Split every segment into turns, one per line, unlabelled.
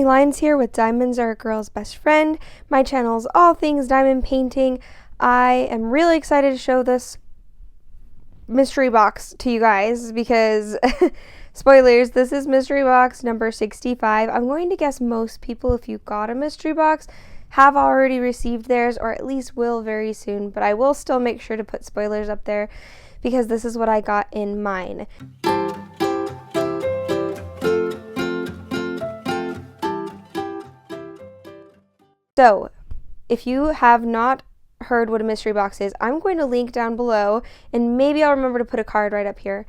Lines here with Diamonds Are a Girl's Best Friend. My channel is all things diamond painting. I am really excited to show this mystery box to you guys because spoilers, this is mystery box number 65. I'm going to guess most people, if you got a mystery box, have already received theirs or at least will very soon, but I will still make sure to put spoilers up there because this is what I got in mine. So, if you have not heard what a mystery box is, I'm going to link down below, and maybe I'll remember to put a card right up here,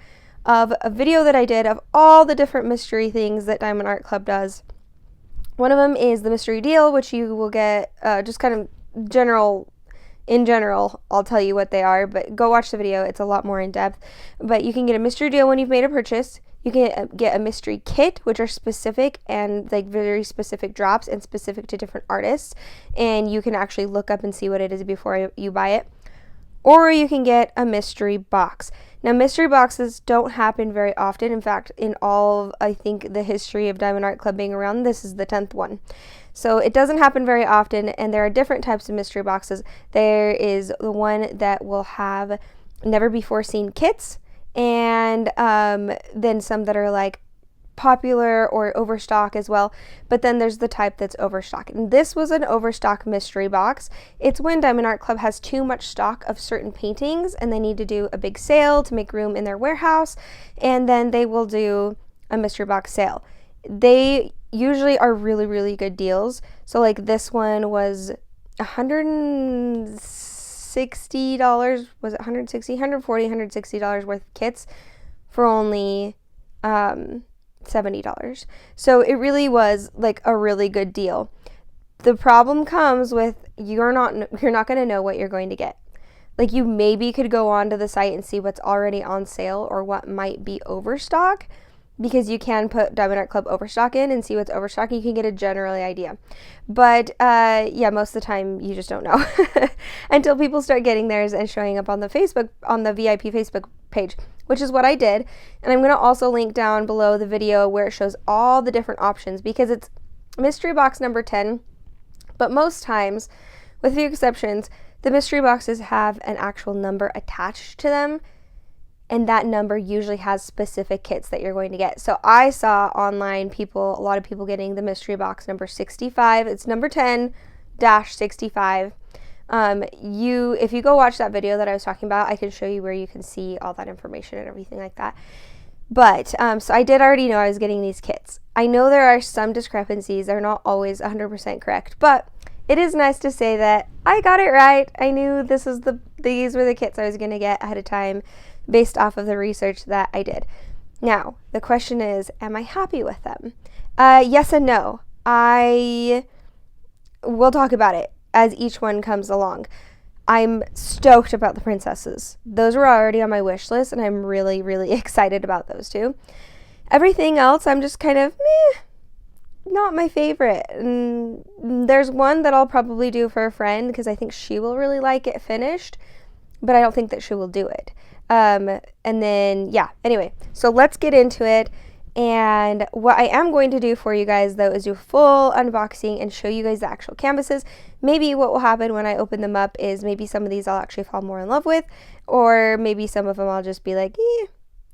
of a video that I did of all the different mystery things that Diamond Art Club does. One of them is the mystery deal, which you will get just kind of in general, I'll tell you what they are, but go watch the video. It's a lot more in depth. But you can get a mystery deal when you've made a purchase. You can get a mystery kit, which are specific and like very specific drops and specific to different artists. And you can actually look up and see what it is before you buy it. Or you can get a mystery box. Now, mystery boxes don't happen very often. In fact, in all of, I think, the history of Diamond Art Club being around, this is the 10th one. So it doesn't happen very often, and there are different types of mystery boxes. There is the one that will have never before seen kits, and then some that are like popular or overstock as well, but then there's the type that's overstock, and this was an overstock mystery box. It's when Diamond Art Club has too much stock of certain paintings and they need to do a big sale to make room in their warehouse, and then they will do a mystery box sale. They usually are really, really good deals. So like this one was $160, was it $160, $140, $160 worth of kits for only $70. So it really was like a really good deal. The problem comes with you're not going to know what you're going to get. Like, you maybe could go onto the site and see what's already on sale or what might be overstock, because you can put Diamond Art Club overstock in and see what's overstock. You can get a general idea. But yeah, most of the time you just don't know until people start getting theirs and showing up on the VIP Facebook page, which is what I did. And I'm going to also link down below the video where it shows all the different options, because it's mystery box number 10. But most times, with a few exceptions, the mystery boxes have an actual number attached to them, and that number usually has specific kits that you're going to get. So I saw online a lot of people getting the mystery box number 65. It's number 10-65. If you go watch that video that I was talking about, I can show you where you can see all that information and everything like that. But, so I did already know I was getting these kits. I know there are some discrepancies. They're not always 100% correct, but it is nice to say that I got it right. I knew these were the kits I was going to get ahead of time based off of the research that I did. Now, the question is, am I happy with them? Yes and no. I will talk about it as each one comes along. I'm stoked about the princesses. Those were already on my wish list, and I'm really, really excited about those two. Everything else, I'm just kind of, not my favorite. And there's one that I'll probably do for a friend because I think she will really like it finished, but I don't think that she will do it. And then, yeah, anyway, so let's get into it. And what I am going to do for you guys, though, is do a full unboxing and show you guys the actual canvases. Maybe what will happen when I open them up is maybe some of these I'll actually fall more in love with, or maybe some of them I'll just be like,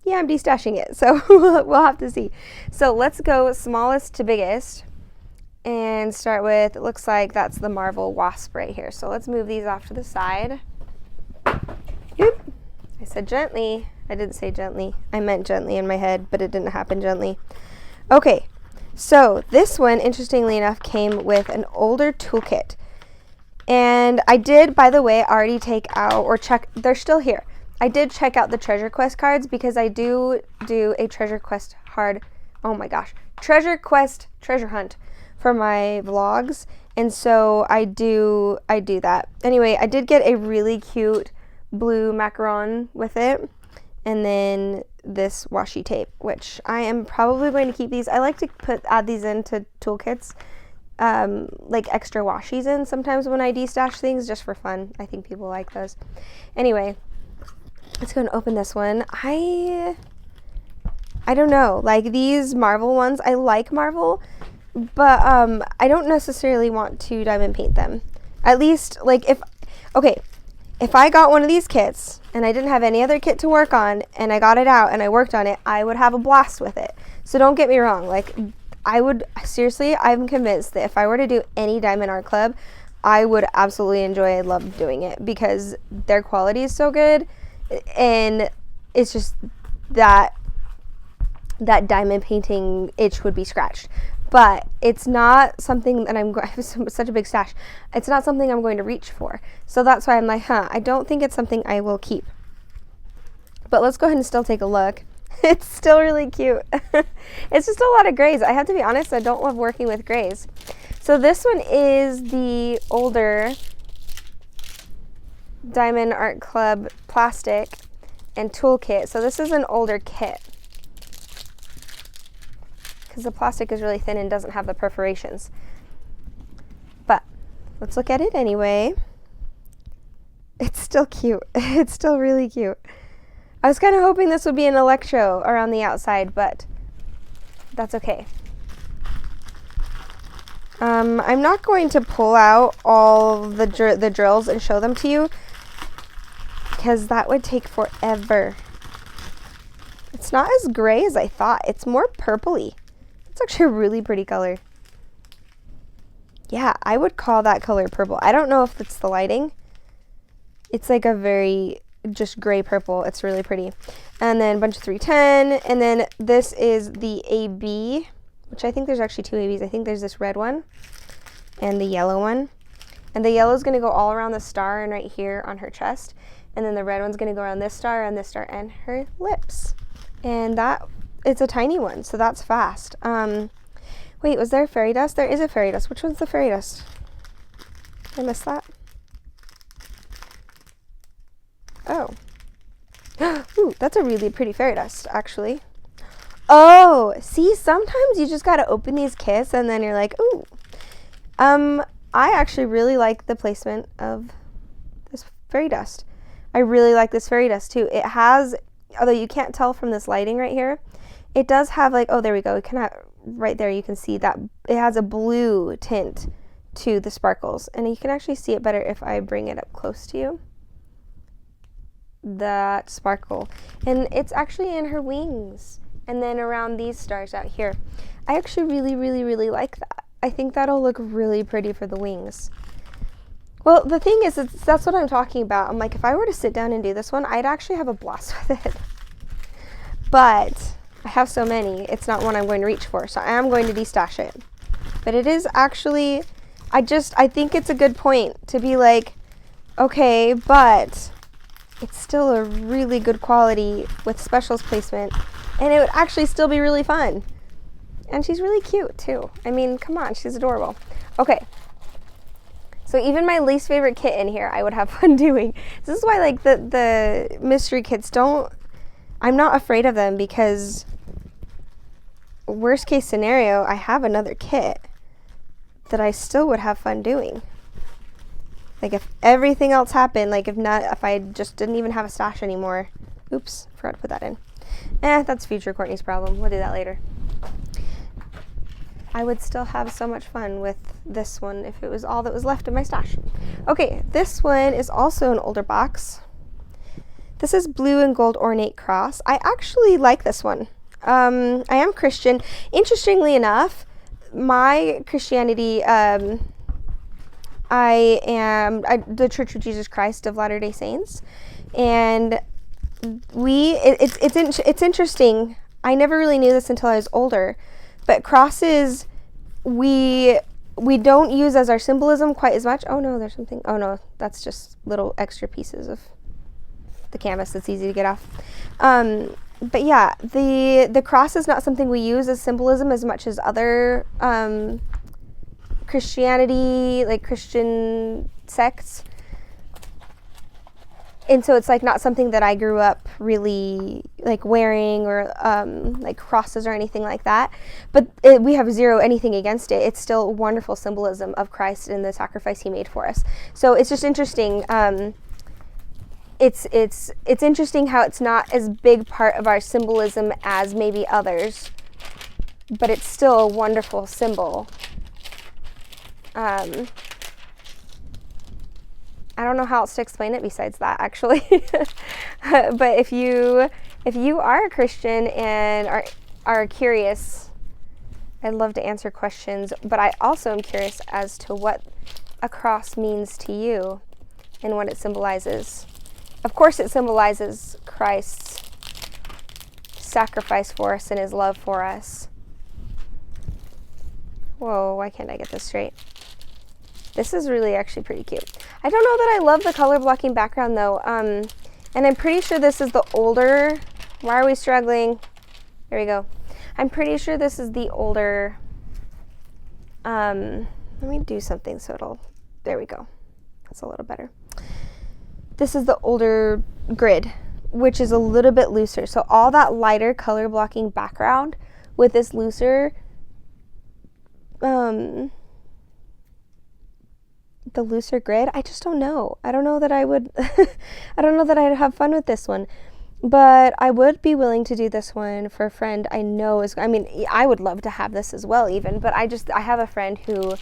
yeah, I'm destashing it. So we'll have to see. So let's go smallest to biggest and start with, it looks like that's the Marvel Wasp right here. So let's move these off to the side. Yep. I said gently. I didn't say gently. I meant gently in my head, but it didn't happen gently. Okay, so this one, interestingly enough, came with an older toolkit. And I did, by the way, already take out or check, they're still here. I did check out the Treasure Quest cards because I do a Treasure Quest Treasure Quest treasure hunt for my vlogs. And so I do that. Anyway, I did get a really cute blue macaron with it, and then this washi tape, which I am probably going to keep these. I like to add these into toolkits, like extra washies in sometimes when I destash things, just for fun. I think people like those. Anyway, let's go and open this one. I don't know, like these Marvel ones, I like Marvel, But I don't necessarily want to diamond paint them. At least, like, if I got one of these kits and I didn't have any other kit to work on and I got it out and I worked on it, I would have a blast with it. So don't get me wrong. Like, seriously, I'm convinced that if I were to do any Diamond Art Club, I would absolutely enjoy and love doing it because their quality is so good, and it's just that diamond painting itch would be scratched. But it's not something that I have such a big stash. It's not something I'm going to reach for. So that's why I'm like, I don't think it's something I will keep. But let's go ahead and still take a look. It's still really cute. It's just a lot of grays. I have to be honest, I don't love working with grays. So this one is the older Diamond Art Club plastic and toolkit. So this is an older kit, because the plastic is really thin and doesn't have the perforations. But let's look at it anyway. It's still cute. It's still really cute. I was kind of hoping this would be an electro around the outside, but that's okay. I'm not going to pull out all the drills and show them to you, because that would take forever. It's not as gray as I thought. It's more purpley. It's actually a really pretty color. Yeah, I would call that color purple. I don't know if it's the lighting. It's like a very just gray purple. It's really pretty. And then a bunch of 310. And then this is the AB, which I think there's actually two ABs. I think there's this red one and the yellow one. And the yellow is going to go all around the star and right here on her chest. And then the red one's going to go around this star and her lips. And that, it's a tiny one, so that's fast. Wait, was there fairy dust? There is a fairy dust. Which one's the fairy dust? Did I miss that? Oh. Ooh, that's a really pretty fairy dust, actually. Oh, see, sometimes you just gotta open these kits and then you're like, ooh. I actually really like the placement of this fairy dust. I really like this fairy dust too. It has, although you can't tell from this lighting right here, it does have like, oh, there we go. We can right there you can see that it has a blue tint to the sparkles, and you can actually see it better if I bring it up close to you. That sparkle, and it's actually in her wings and then around these stars out here. I actually really like that. I think that'll look really pretty for the wings. Well, the thing is, that's what I'm talking about. I'm like, if I were to sit down and do this one, I'd actually have a blast with it. But I have so many, it's not one I'm going to reach for, so I am going to destash it. But it is actually, I think it's a good point to be like, okay, but it's still a really good quality with specials placement, and it would actually still be really fun. And she's really cute too. I mean, come on, she's adorable. Okay. So even my least favorite kit in here, I would have fun doing. This is why, like, the mystery kits I'm not afraid of them, because worst case scenario, I have another kit that I still would have fun doing. Like, if everything else happened, like if I just didn't even have a stash anymore. Oops, forgot to put that in. That's future Courtney's problem. We'll do that later. I would still have so much fun with this one if it was all that was left of my stash. Okay, this one is also an older box. This is Blue and Gold Ornate Cross. I actually like this one. I am Christian. Interestingly enough, my Christianity, I am the Church of Jesus Christ of Latter-day Saints, and it's interesting. I never really knew this until I was older, but crosses we don't use as our symbolism quite as much. Oh no, there's something. Oh no, that's just little extra pieces of the canvas that's easy to get off. But yeah, the cross is not something we use as symbolism as much as other Christianity, like Christian sects. And so it's like not something that I grew up really like wearing, or like crosses or anything like that. But we have zero anything against it. It's still a wonderful symbolism of Christ and the sacrifice he made for us. So it's just interesting. It's interesting how it's not as big part of our symbolism as maybe others but it's still a wonderful symbol. I don't know how else to explain it besides that, actually. But if you are a Christian and are curious, I'd love to answer questions, but I also am curious as to what a cross means to you and what it symbolizes. Of course, it symbolizes Christ's sacrifice for us and his love for us. Whoa, why can't I get this straight? This is really actually pretty cute. I don't know that I love the color blocking background though. And I'm pretty sure this is the older, why are we struggling? There we go. I'm pretty sure this is the older, let me do something so there we go. That's a little better. This is the older grid, which is a little bit looser. So all that lighter color blocking background with this looser, the looser grid, I just don't know. I don't know that I would, I don't know that I'd have fun with this one. But I would be willing to do this one for a friend I know is, I mean, I would love to have this as well even, but I have a friend who,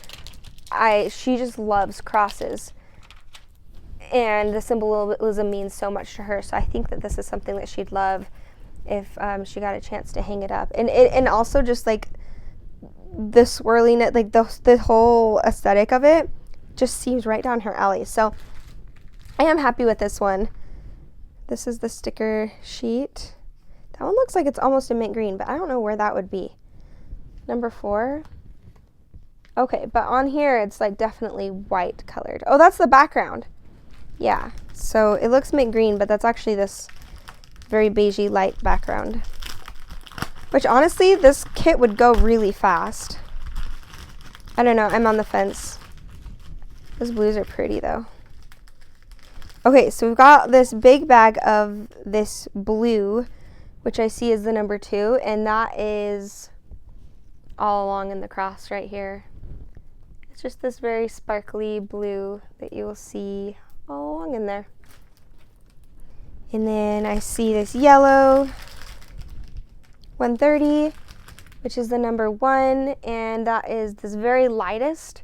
she just loves crosses. And the symbolism means so much to her. So I think that this is something that she'd love if she got a chance to hang it up. And also just like the swirling, like the whole aesthetic of it just seems right down her alley. So I am happy with this one. This is the sticker sheet. That one looks like it's almost a mint green, but I don't know where that would be. Number 4. Okay, but on here it's like definitely white colored. Oh, that's the background. Yeah, so it looks mint green, but that's actually this very beigey light background. Which honestly, this kit would go really fast. I don't know, I'm on the fence. Those blues are pretty though. Okay, so we've got this big bag of this blue, which I see is the number 2, and that is all along in the cross right here. It's just this very sparkly blue that you will see all along in there. And then I see this yellow 130, which is the number 1, and that is this very lightest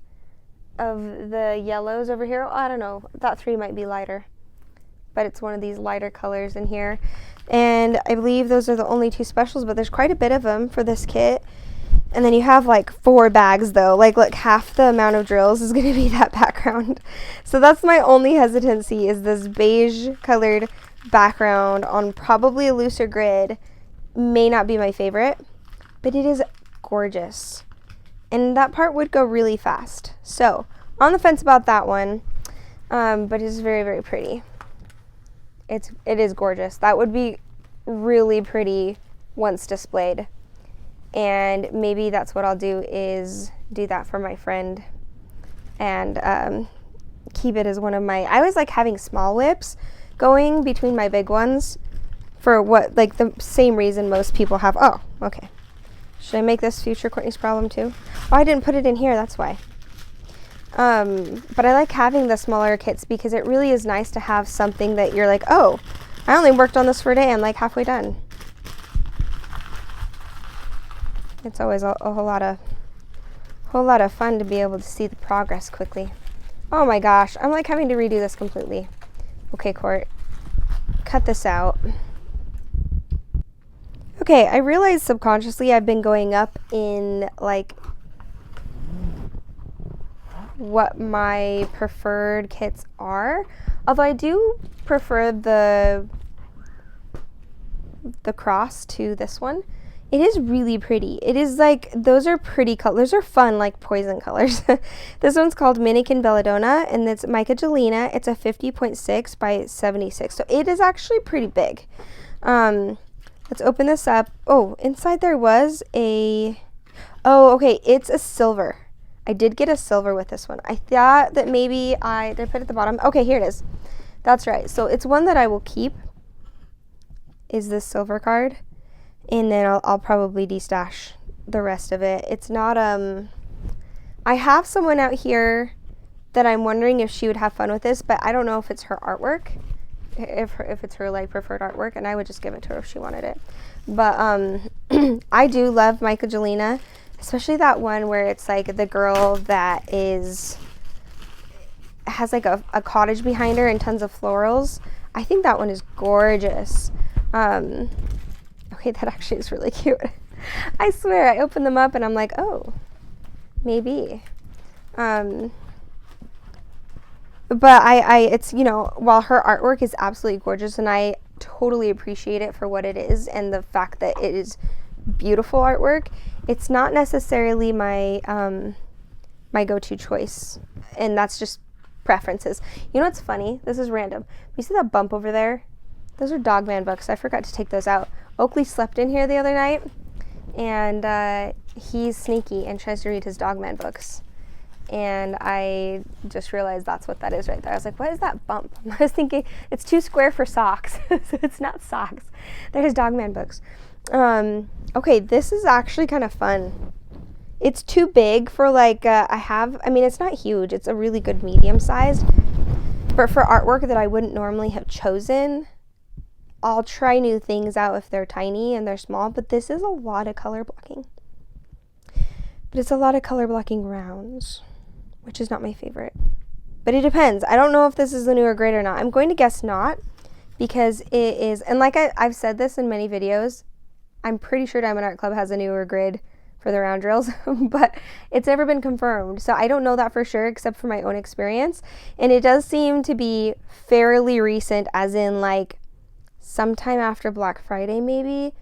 of the yellows over here. Oh, I don't know, that 3 might be lighter, but it's one of these lighter colors in here. And I believe those are the only 2 specials, but there's quite a bit of them for this kit. And then you have like 4 bags though. Like look, half the amount of drills is going to be that background. So that's my only hesitancy, is this beige colored background on probably a looser grid. May not be my favorite, but it is gorgeous. And that part would go really fast. So on the fence about that one, but it's very, very pretty. It is gorgeous. That would be really pretty once displayed. And maybe that's what I'll do, is do that for my friend and keep it as one of my, I always like having small whips going between my big ones for what, like the same reason most people have. Oh, okay. Should I make this future Courtney's problem too? Oh, I didn't put it in here, that's why. But I like having the smaller kits because it really is nice to have something that you're like, oh, I only worked on this for a day, I'm like halfway done. It's always a whole lot of fun to be able to see the progress quickly. Oh my gosh, I'm like having to redo this completely. Okay, Court, cut this out. Okay, I realized subconsciously I've been going up in like what my preferred kits are. Although I do prefer the cross to this one. It is really pretty. It is like, those are pretty colors. Those are fun, like poison colors. This one's called Minikin Belladonna, and it's Mica Gelina. It's a 50.6 by 76. So it is actually pretty big. Let's open this up. Oh, inside there was a, oh, okay, it's a silver. I did get a silver with this one. I thought that maybe did I put it at the bottom? Okay, here it is. That's right. So it's one that I will keep, is this silver card. And then I'll probably destash the rest of it. It's not, I have someone out here that I'm wondering if she would have fun with this, but I don't know if it's her artwork. if it's her like preferred artwork, and I would just give it to her if she wanted it. But I do love Michaelgelina, especially that one where it's like the girl that has like a cottage behind her and tons of florals. I think that one is gorgeous. Okay, that actually is really cute. I swear, I opened them up and I'm like, oh, maybe. But it's, you know, while her artwork is absolutely gorgeous and I totally appreciate it for what it is and the fact that it is beautiful artwork, it's not necessarily my my go-to choice, and that's just preferences. You know what's funny? This is random. You see that bump over there? Those are Dogman books. I forgot to take those out. Oakley slept in here the other night, and he's sneaky and tries to read his Dogman books. And I just realized that's what that is right there. I was like, what is that bump? I was thinking it's too square for socks. So it's not socks. They're his Dogman books. Okay, this is actually kind of fun. It's too big for like, I mean, it's not huge. It's a really good medium sized. But for artwork that I wouldn't normally have chosen, I'll try new things out if they're tiny and they're small. But this is a lot of color blocking. But it's a lot of color blocking rounds, which is not my favorite. But it depends. I don't know if this is the newer grid or not. I'm going to guess not, because it is, and like I've said this in many videos, I'm pretty sure Diamond Art Club has a newer grid for the round drills, but it's never been confirmed. So I don't know that for sure, except for my own experience. And it does seem to be fairly recent, as in like sometime after Black Friday, maybe.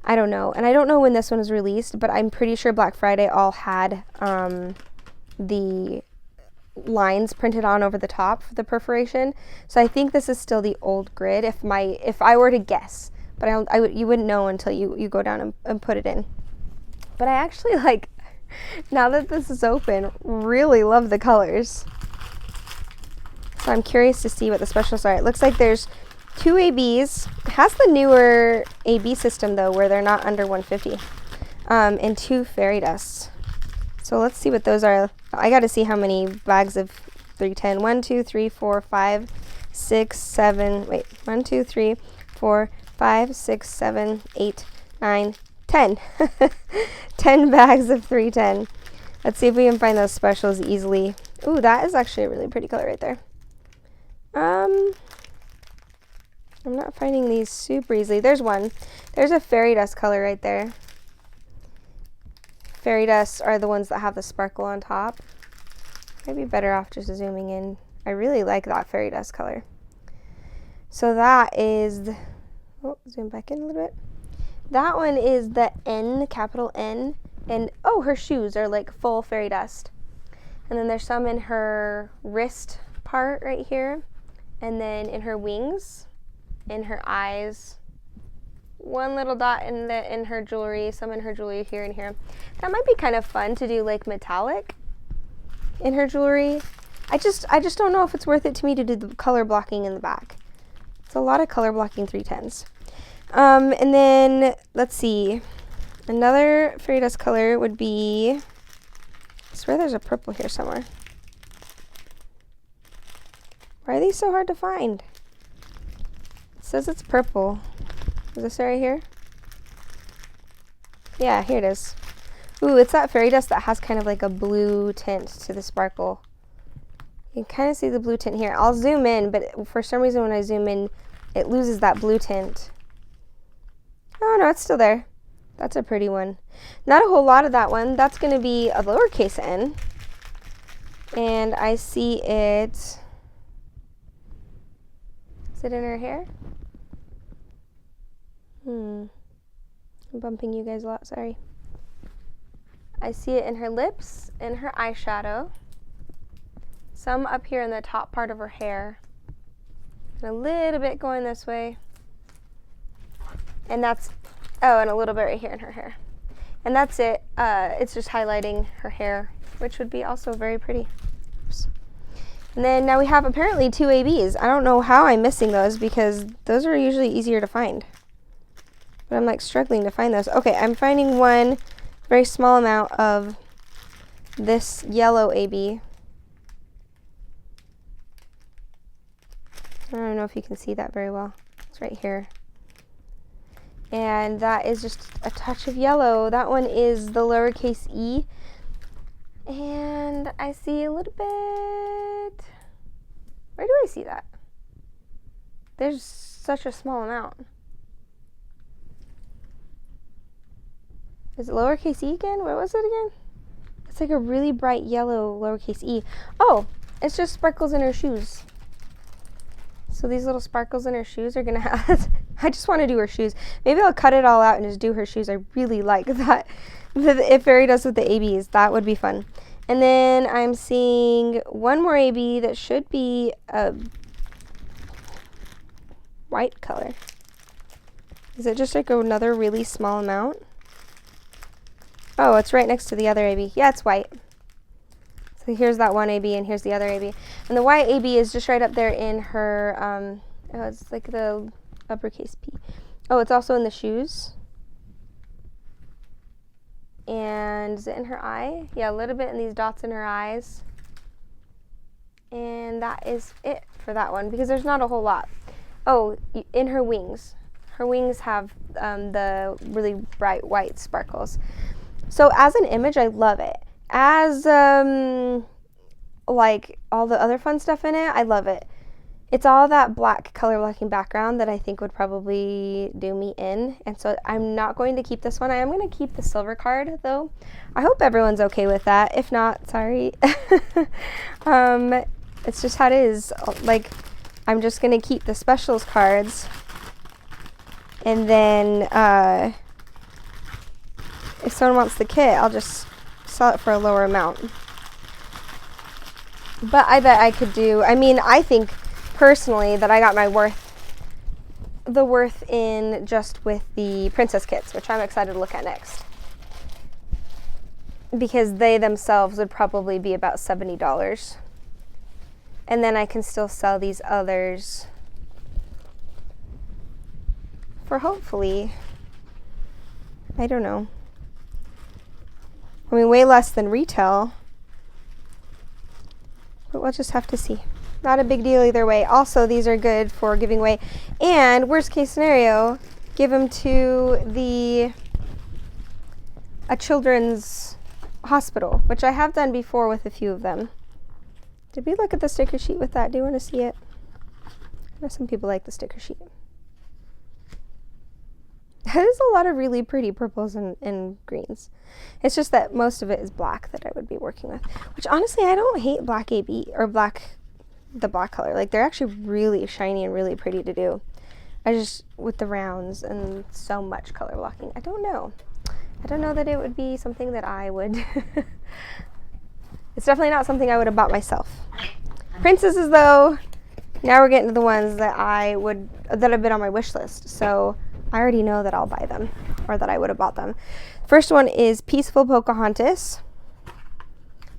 I don't know. And I don't know when this one was released, but I'm pretty sure Black Friday all had the lines printed on over the top for the perforation. So I think this is still the old grid if I were to guess. But you wouldn't know until you go down and put it in. But I actually, like, now that this is open, really love the colors. So I'm curious to see what the specials are. It looks like there's 2 ABs. It has the newer AB system, though, where they're not under 150. And 2 fairy dusts. So let's see what those are. I got to see how many bags of 310. 1, 2, 3, 4, 5, 6, 7. Wait. 1, 2, 3, 4, 5, 6, 7, 8, 9, 10. 10 bags of 310. Let's see if we can find those specials easily. Ooh, that is actually a really pretty color right there. I'm not finding these super easily. There's one. There's a fairy dust color right there. Fairy dusts are the ones that have the sparkle on top. I'd be better off just zooming in. I really like that fairy dust color. So that is, zoom back in a little bit. That one is the N, capital N, and oh, her shoes are like full fairy dust. And then there's some in her wrist part right here, and then in her wings, in her eyes, one little dot in her jewelry, some in her jewelry here and here. That might be kind of fun to do like metallic in her jewelry. I just don't know if it's worth it to me to do the color blocking in the back. It's a lot of color blocking 310s. And then let's see, another fairy dust color would be, I swear there's a purple here somewhere. Why are these so hard to find? It says it's purple. Is this right here? Yeah, here it is. Ooh, it's that fairy dust that has kind of like a blue tint to the sparkle. You can kind of see the blue tint here. I'll zoom in, but for some reason when I zoom in, it loses that blue tint. Oh no, it's still there. That's a pretty one. Not a whole lot of that one. That's going to be a lowercase n. And I see it. Is it in her hair? I'm bumping you guys a lot, sorry. I see it in her lips, in her eyeshadow. Some up here in the top part of her hair. And a little bit going this way. And that's, oh, and a little bit right here in her hair. And that's it. It's just highlighting her hair, which would be also very pretty. Oops. And then now we have apparently 2 ABs. I don't know how I'm missing those because those are usually easier to find. But I'm like struggling to find those. Okay, I'm finding one very small amount of this yellow AB. I don't know if you can see that very well. It's right here. And that is just a touch of yellow. That one is the lowercase e. And I see a little bit. Where do I see that? There's such a small amount. Is it lowercase e again? What was it again? It's like a really bright yellow lowercase e. Oh, it's just sparkles in her shoes. So these little sparkles in her shoes are gonna have, I just want to do her shoes. Maybe I'll cut it all out and just do her shoes. I really like that. If Fairy does with the ABs, that would be fun. And then I'm seeing one more AB that should be a white color. Is it just like another really small amount? Oh, it's right next to the other AB. Yeah, it's white. So here's that one AB and here's the other AB. And the white AB is just right up there in her, oh, it's like the uppercase P. Oh, it's also in the shoes. And is it in her eye? Yeah, a little bit in these dots in her eyes. And that is it for that one because there's not a whole lot. Oh, in her wings. Her wings have the really bright white sparkles. So as an image, I love it. As like all the other fun stuff in it, I love it. It's all that black color blocking background that I think would probably do me in. And so I'm not going to keep this one. I am going to keep the silver card though. I hope everyone's okay with that. If not, sorry. It's just how it is. Like, I'm just going to keep the specials cards. And then if someone wants the kit, I'll just sell it for a lower amount. But I bet I could do, I mean, I think personally that I got my worth in just with the princess kits, which I'm excited to look at next. Because they themselves would probably be about $70. And then I can still sell these others for hopefully, I don't know. I mean, way less than retail. But we'll just have to see. Not a big deal either way. Also, these are good for giving away. And worst case scenario, give them to a children's hospital, which I have done before with a few of them. Did we look at the sticker sheet with that? Do you want to see it? I know some people like the sticker sheet. There's a lot of really pretty purples and greens. It's just that most of it is black that I would be working with. Which honestly, I don't hate black AB or the black color. Like, they're actually really shiny and really pretty to do. I just, with the rounds and so much color blocking, I don't know. I don't know that it would be something that I would. It's definitely not something I would have bought myself. Princesses though, now we're getting to the ones that that have been on my wish list. So I already know that I'll buy them, or that I would have bought them. First one is Peaceful Pocahontas.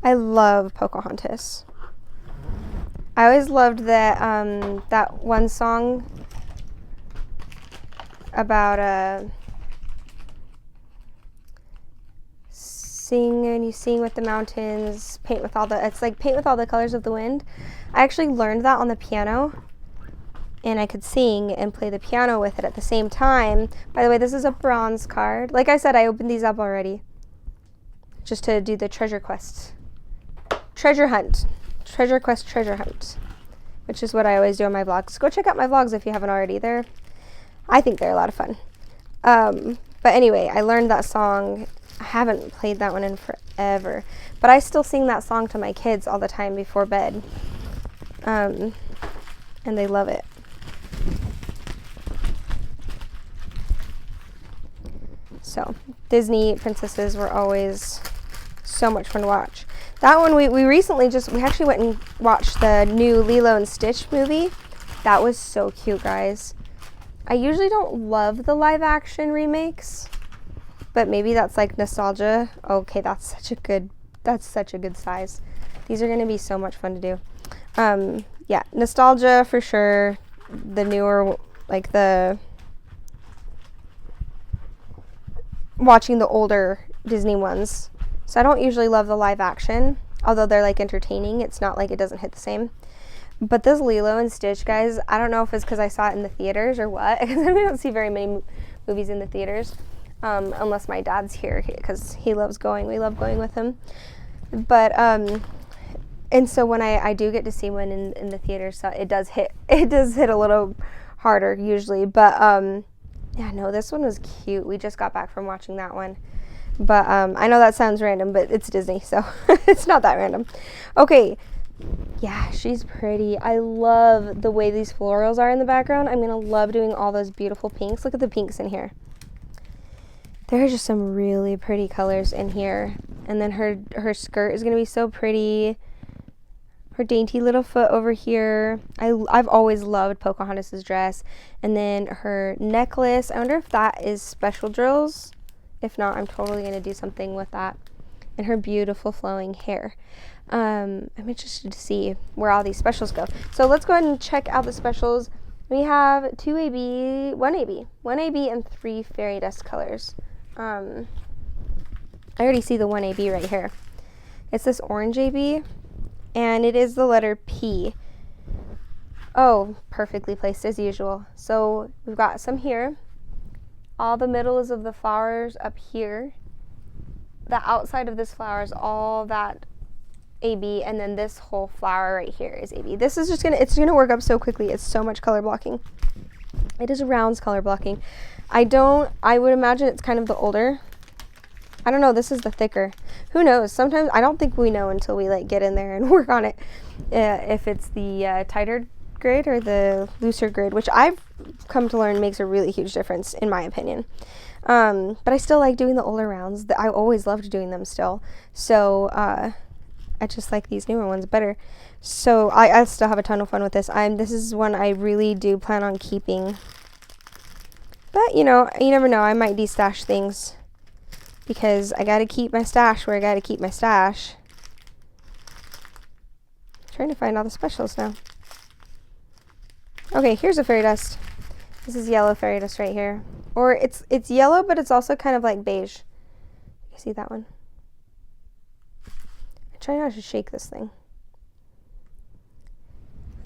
I love Pocahontas. I always loved that one song about sing and you sing with the mountains, paint with all the colors of the wind. I actually learned that on the piano. And I could sing and play the piano with it at the same time. By the way, this is a bronze card. Like I said, I opened these up already. Just to do the treasure quest. Treasure hunt. Treasure quest treasure hunt. Which is what I always do on my vlogs. Go check out my vlogs if you haven't already. I think they're a lot of fun. But anyway, I learned that song. I haven't played that one in forever. But I still sing that song to my kids all the time before bed. And they love it. So, Disney princesses were always so much fun to watch. That one, we actually went and watched the new Lilo and Stitch movie. That was so cute, guys. I usually don't love the live action remakes, but maybe that's like nostalgia. Okay, that's such a good size. These are gonna be so much fun to do. Yeah, nostalgia for sure. The newer, like watching the older Disney ones. So I don't usually love the live action, although they're like entertaining. It's not like it doesn't hit the same. But this Lilo and Stitch, guys, I don't know if it's because I saw it in the theaters or what, because we don't see very many movies in the theaters, unless my dad's here, because he loves going. We love going with him. But, and so when I do get to see one in the theater, so it does hit a little harder usually. But, yeah, no, this one was cute. We just got back from watching that one. But I know that sounds random, but it's Disney, so it's not that random. Okay. Yeah, she's pretty. I love the way these florals are in the background. I'm going to love doing all those beautiful pinks. Look at the pinks in here. There are just some really pretty colors in here. And then her skirt is going to be so pretty. Her dainty little foot over here. I've always loved Pocahontas's dress. And then her necklace. I wonder if that is special drills. If not, I'm totally going to do something with that. And her beautiful flowing hair. I'm interested to see where all these specials go. So let's go ahead and check out the specials. We have one AB, and 3 fairy dust colors. I already see the 1 AB right here. It's this orange AB, and it is the letter P. Oh, perfectly placed as usual. So we've got some here. All the middle is of the flowers up here. The outside of this flower is all that AB, and then this whole flower right here is AB. This is just it's gonna work up so quickly. It's so much color blocking. It is rounds color blocking. I would imagine it's kind of the older. I don't know, this is the thicker. Who knows? Sometimes I don't think we know until we like get in there and work on it. If it's the tighter grid or the looser grid, which I've come to learn makes a really huge difference in my opinion. But I still like doing the older rounds. I always loved doing them still. So I just like these newer ones better. So I still have a ton of fun with this. This is one I really do plan on keeping. But, you know, you never know. I might de-stash things. Because I got to keep my stash where I got to keep my stash. I'm trying to find all the specials now. Okay, here's a fairy dust. This is yellow fairy dust right here. Or it's yellow, but it's also kind of like beige. You see that one? Try not to shake this thing.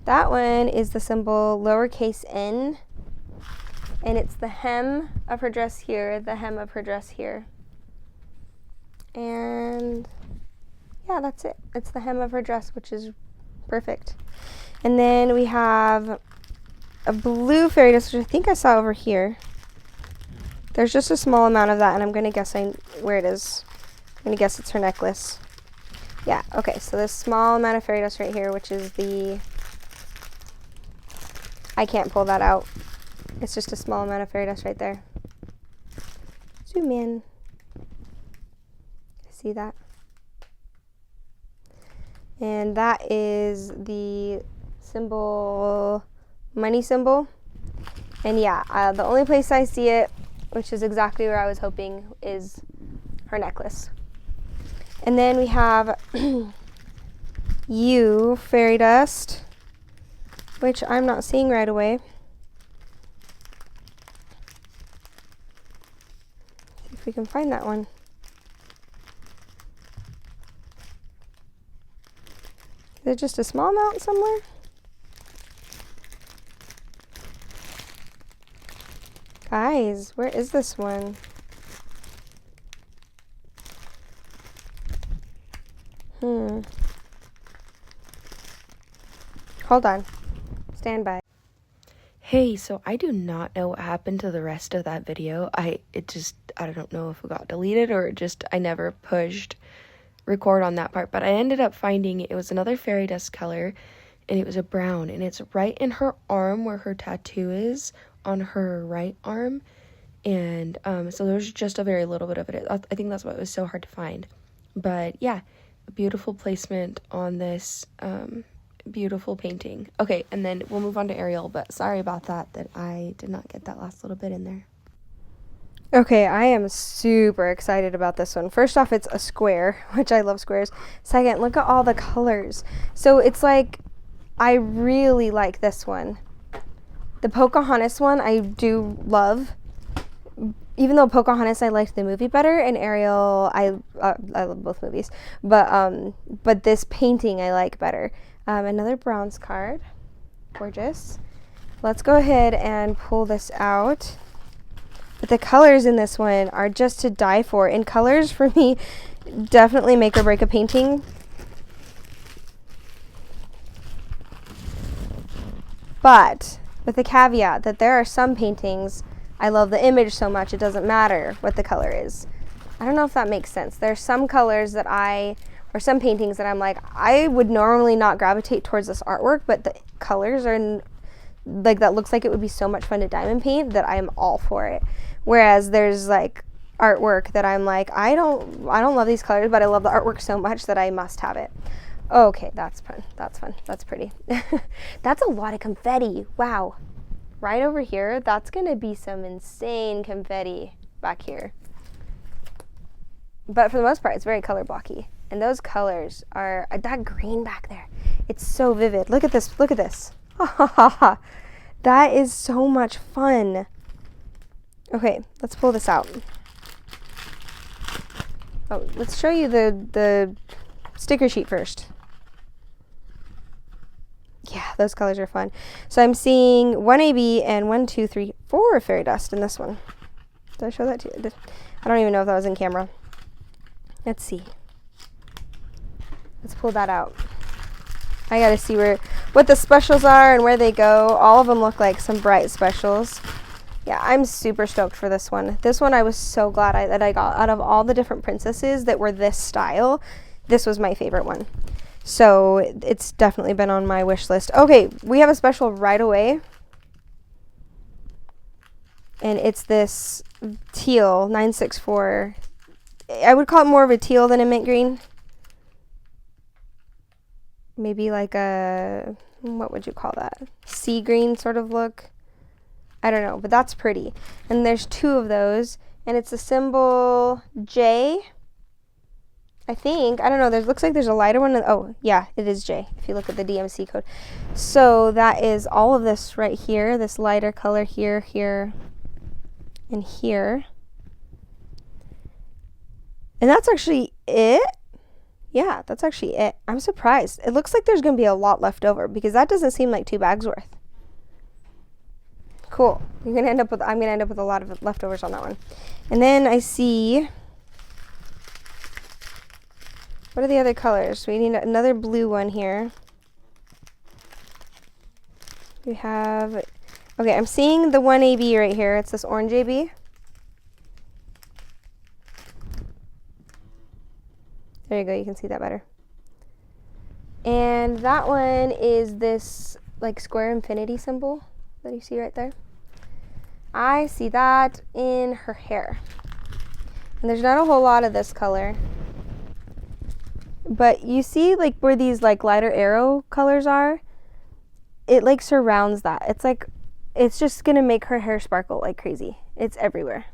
That one is the symbol lowercase n, and it's the hem of her dress here, the hem of her dress here. And yeah, that's it. It's the hem of her dress, which is perfect. And then we have a blue fairy dust, which I think I saw over here. There's just a small amount of that, and I'm going to guess where it is. I'm going to guess it's her necklace. Yeah, okay, so this small amount of fairy dust right here, which is I can't pull that out. It's just a small amount of fairy dust right there. Zoom in. See that? And that is the symbol, money symbol. And yeah, the only place I see it, which is exactly where I was hoping, is her necklace. And then we have U fairy dust, which I'm not seeing right away. See if we can find that one. Is it just a small amount somewhere? Guys, where is this one? Hold on. Stand by.
Hey, so I do not know what happened to the rest of that video. I don't know if it got deleted or I never pushed record on that part, but I ended up finding it was another fairy dust color, and it was a brown, and it's right in her arm where her tattoo is on her right arm. And so there's just a very little bit of it. I think that's why it was so hard to find. But yeah, a beautiful placement on this beautiful painting. Okay, and then we'll move on to Ariel, but sorry about that I did not get that last little bit in there.
Okay, I am super excited about this one. First off, it's a square, which I love squares. Second, look at all the colors. So it's like, I really like this one. The Pocahontas one I do love. Even though Pocahontas, I liked the movie better, and Ariel, I love both movies. But this painting I like better. Another bronze card. Gorgeous. Let's go ahead and pull this out. But the colors in this one are just to die for. And colors, for me, definitely make or break a painting. But with the caveat that there are some paintings, I love the image so much it doesn't matter what the color is. I don't know if that makes sense. There's some colors that or some paintings that I'm like, I would normally not gravitate towards this artwork, but the colors are like, that looks like it would be so much fun to diamond paint that I am all for it. Whereas there's like artwork that I'm like, I don't love these colors, but I love the artwork so much that I must have it. Okay, that's fun. That's fun. That's pretty. That's a lot of confetti. Wow. Right over here, that's going to be some insane confetti back here. But for the most part, it's very color blocky. And those colors are, that green back there, it's so vivid. Look at this. Look at this. That is so much fun. Okay, let's pull this out. Oh, let's show you the sticker sheet first. Yeah, those colors are fun. So I'm seeing 1 AB and 1, 2, 3, 4 fairy dust in this one. Did I show that to you? I don't even know if that was in camera. Let's see. Let's pull that out. I gotta see what the specials are and where they go. All of them look like some bright specials. Yeah, I'm super stoked for this one. This one I was so glad that I got. Out of all the different princesses that were this style, this was my favorite one. So it's definitely been on my wish list. Okay, we have a special right away. And it's this teal 964. I would call it more of a teal than a mint green. Maybe like a, what would you call that? Sea green sort of look. I don't know, but that's pretty. And there's 2 of those. And it's a symbol J. I think. I don't know. Looks like there's a lighter one. Oh, yeah, it is J if you look at the DMC code. So that is all of this right here. This lighter color here, here, and here. And that's actually it. Yeah, that's actually it. I'm surprised. It looks like there's going to be a lot left over because that doesn't seem like 2 bags worth. Cool. I'm going to end up with a lot of leftovers on that one. And then I see, what are the other colors? We need another blue one here. We have, okay, I'm seeing the 1 AB right here. It's this orange AB. There you go, you can see that better. And that one is this like square infinity symbol that you see right there. I see that in her hair. And there's not a whole lot of this color. But you see like where these like lighter arrow colors are? It like surrounds that. It's like, it's just gonna make her hair sparkle like crazy. It's everywhere.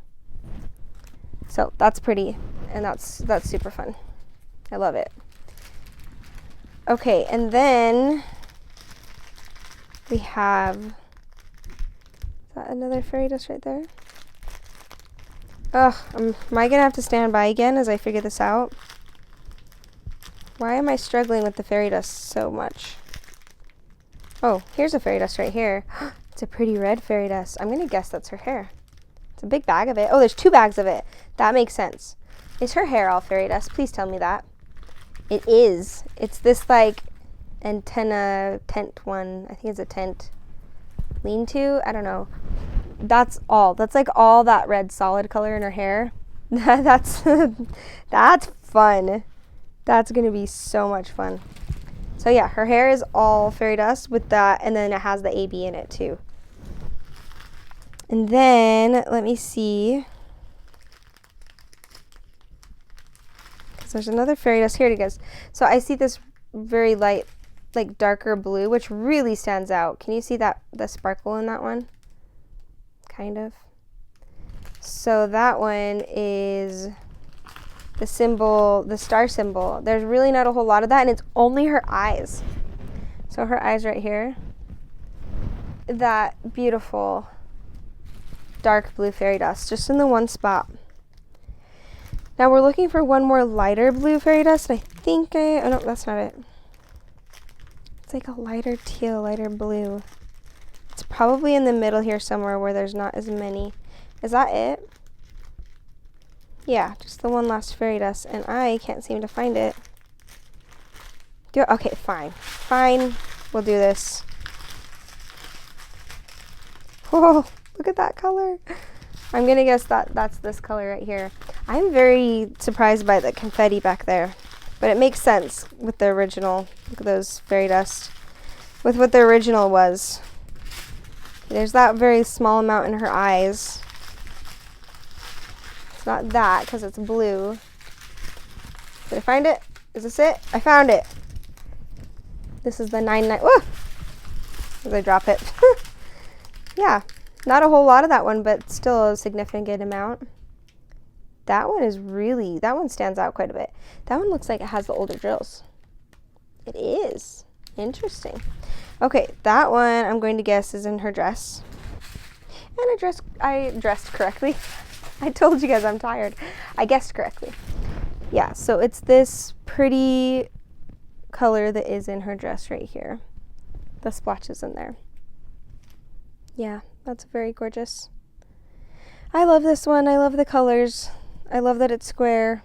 So that's pretty, and that's super fun. I love it. Okay, and then we have, is that another fairy dust right there? Ugh, am I gonna have to stand by again as I figure this out? Why am I struggling with the fairy dust so much? Oh, here's a fairy dust right here. It's a pretty red fairy dust. I'm gonna guess that's her hair. It's a big bag of it. Oh, there's 2 bags of it. That makes sense. Is her hair all fairy dust? Please tell me that. It is. It's this like antenna tent one. I think it's a tent lean-to. I don't know. That's all. That's like all that red solid color in her hair. That's fun. That's gonna be so much fun. So yeah, her hair is all fairy dust with that, and then it has the AB in it too. And then let me see. There's another fairy dust. Here it goes. So I see this very light, like darker blue, which really stands out. Can you see that, the sparkle in that one? Kind of. So that one is the symbol, the star symbol. There's really not a whole lot of that, and it's only her eyes. So her eyes right here. That beautiful dark blue fairy dust, just in the one spot. Now we're looking for one more lighter blue fairy dust. I think oh no, that's not it. It's like a lighter teal, lighter blue. It's probably in the middle here somewhere where there's not as many. Is that it? Yeah, just the one last fairy dust, and I can't seem to find it. Okay, fine. Fine. We'll do this. Whoa, look at that color. I'm gonna guess that that's this color right here. I'm very surprised by the confetti back there, but it makes sense with the original. Look at those fairy dust. With what the original was. There's that very small amount in her eyes. It's not that, because it's blue. Did I find it? Is this it? I found it. This is the 9. Whoa! As I drop it. Yeah, not a whole lot of that one, but still a significant amount. That one stands out quite a bit. That one looks like it has the older drills. It is. Interesting. Okay, that one I'm going to guess is in her dress. And I dressed correctly. I told you guys I'm tired. I guessed correctly. Yeah, so it's this pretty color that is in her dress right here. The splotches in there. Yeah, that's very gorgeous. I love this one. I love the colors. I love that it's square.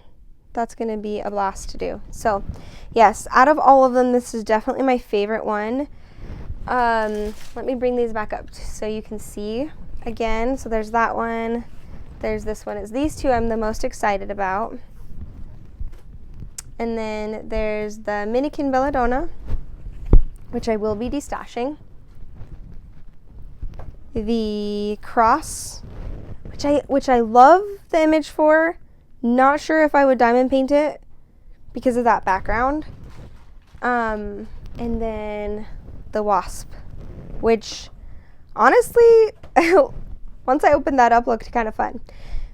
That's going to be a blast to do. So, yes, out of all of them, this is definitely my favorite one. Let me bring these back up so you can see again. So there's that one. There's this one. It's these two I'm the most excited about. And then there's the Minikin Belladonna, which I will be destashing. The cross, which I love the image for. Not sure if I would diamond paint it because of that background. And then the Wasp, which honestly, once I opened that up, looked kind of fun.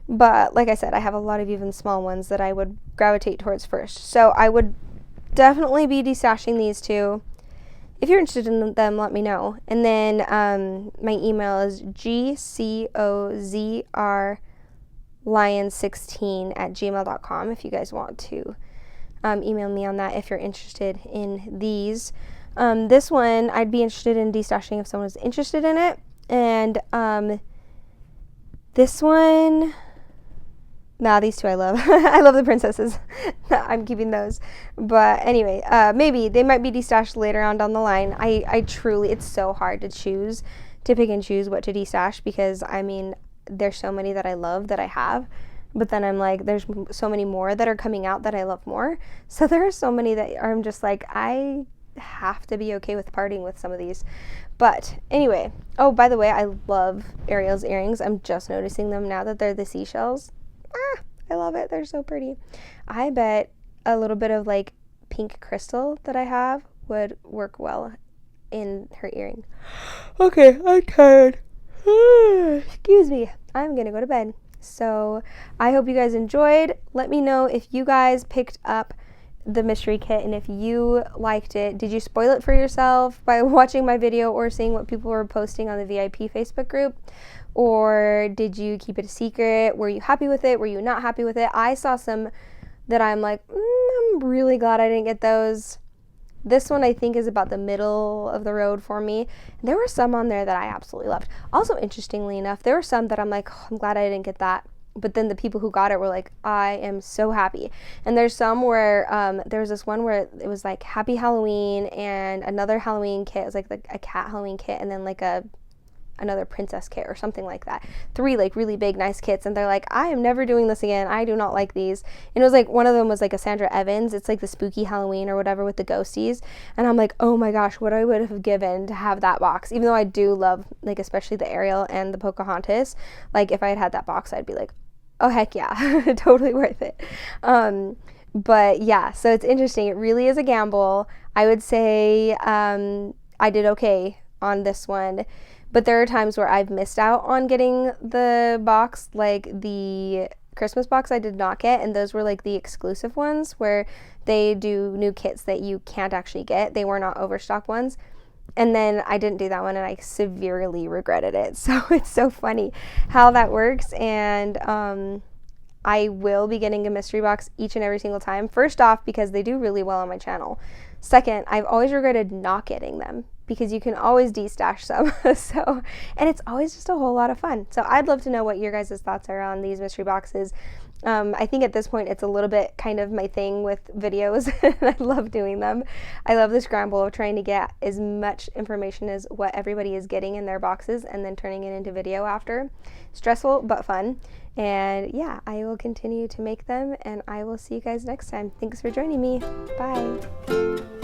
But like I said, I have a lot of even small ones that I would gravitate towards first. So I would definitely be destashing these two. If you're interested in them, let me know. And then my email is gcozrlion16@gmail.com if you guys want to email me on that if you're interested in these. This one, I'd be interested in destashing if someone was interested in it. And this one... Nah, these two I love. I love the princesses. I'm keeping those. But anyway, maybe they might be destashed later on down the line. I truly, it's so hard to pick and choose what to destash because, I mean, there's so many that I love that I have. But then I'm like, there's so many more that are coming out that I love more. So there are so many that I'm just like, I have to be okay with parting with some of these. But anyway, oh, by the way, I love Ariel's earrings. I'm just noticing them now that they're the seashells. I love it. They're so pretty. I bet a little bit of like pink crystal that I have would work well in her earring. Okay, I'm tired. Excuse me. I'm gonna go to bed. So I hope you guys enjoyed. Let me know if you guys picked up the mystery kit and if you liked it. Did you spoil it for yourself by watching my video or seeing what people were posting on the VIP Facebook group? Or did you keep it a secret? Were you happy with it? Were you not happy with it? I saw some that I'm like, I'm really glad I didn't get those. This one I think is about the middle of the road for me. There were some on there that I absolutely loved. Also, interestingly enough, there were some that I'm like, I'm glad I didn't get that. But then the people who got it were like, I am so happy. And there's some where there was this one where it was like Happy Halloween and another Halloween kit. It was like a cat Halloween kit and then like another princess kit or something like that. 3 like really big nice kits, and they're like, I am never doing this again. I do not like these. And it was like one of them was like a Sandra Evans. It's like the spooky Halloween or whatever with the ghosties. And I'm like, oh my gosh, what I would have given to have that box. Even though I do love like especially the Ariel and the Pocahontas. Like if I had had that box, I'd be like, oh heck yeah, totally worth it. But yeah, so it's interesting. It really is a gamble. I would say I did okay on this one. But there are times where I've missed out on getting the box, like the Christmas box I did not get, and those were like the exclusive ones where they do new kits that you can't actually get. They were not overstock ones. And then I didn't do that one, and I severely regretted it. So it's so funny how that works. And I will be getting a mystery box each and every single time. First off, because they do really well on my channel. Second, I've always regretted not getting them because you can always de-stash some. So, and it's always just a whole lot of fun. So I'd love to know what your guys' thoughts are on these mystery boxes. I think at this point it's a little bit kind of my thing with videos. I love doing them. I love the scramble of trying to get as much information as what everybody is getting in their boxes and then turning it into video after. Stressful, but fun. And yeah, I will continue to make them, and I will see you guys next time. Thanks for joining me. Bye.